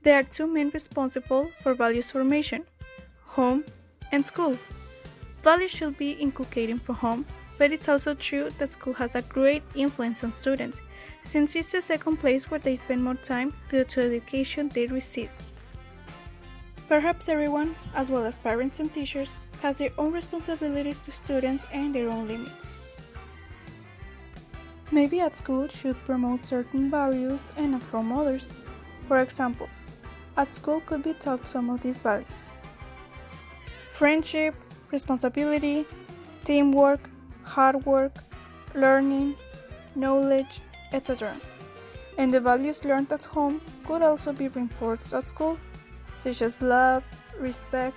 There are two men responsible for values formation: home and school. Values should be inculcated from home, but it's also true that school has a great influence on students, since it's the second place where they spend more time due to the education they receive. Perhaps everyone, as well as parents and teachers, has their own responsibilities to students and their own limits. Maybe at school should promote certain values and at home others. For example, at school could be taught some of these values: friendship, responsibility, teamwork, hard work, learning, knowledge, etc. And the values learned at home could also be reinforced at school, such as love, respect,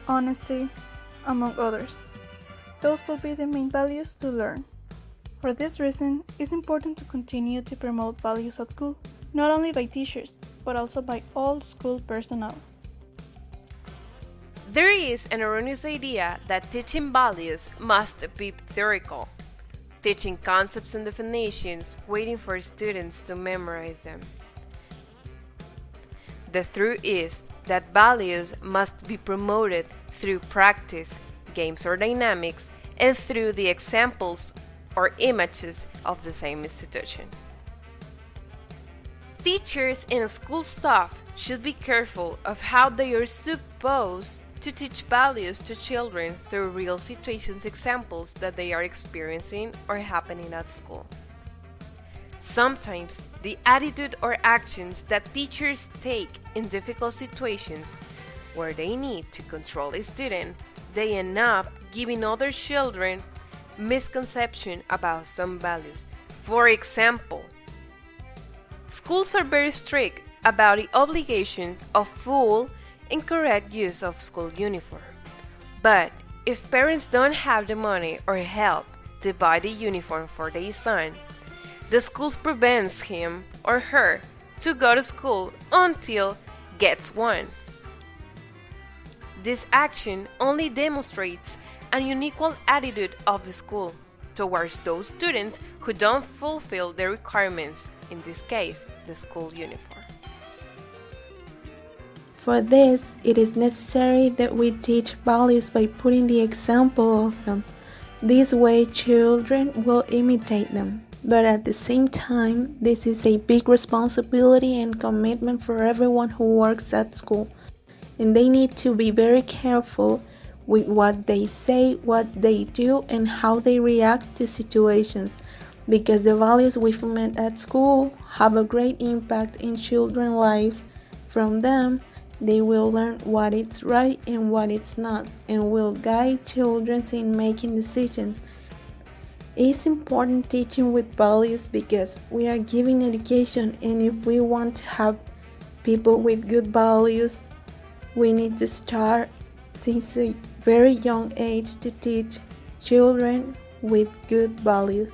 honesty, among others. Those will be the main values to learn. For this reason, it's important to continue to promote values at school, not only by teachers, but also by all school personnel. There is an erroneous idea that teaching values must be theoretical, teaching concepts and definitions, waiting for students to memorize them. The truth is that values must be promoted through practice, games or dynamics, and through the examples or images of the same institution. Teachers and school staff should be careful of how they are supposed to teach values to children through real situations, examples that they are experiencing or happening at school. Sometimes the attitude or actions that teachers take in difficult situations where they need to control a student, they end up giving other children misconception about some values. For example, schools are very strict about the obligation of full and correct use of school uniform. But if parents don't have the money or help to buy the uniform for their son, the school prevents him or her to go to school until gets one. This action only demonstrates an unequal attitude of the school towards those students who don't fulfill the requirements, in this case, the school uniform. For this, it is necessary that we teach values by putting the example of them. This way, children will imitate them. But at the same time, this is a big responsibility and commitment for everyone who works at school. And they need to be very careful with what they say, what they do, and how they react to situations, because the values we foment at school have a great impact in children's lives. From them, they will learn what is right and what is not, and will guide children in making decisions. It's important teaching with values because we are giving education, and if we want to have people with good values, we need to start since a very young age to teach children with good values.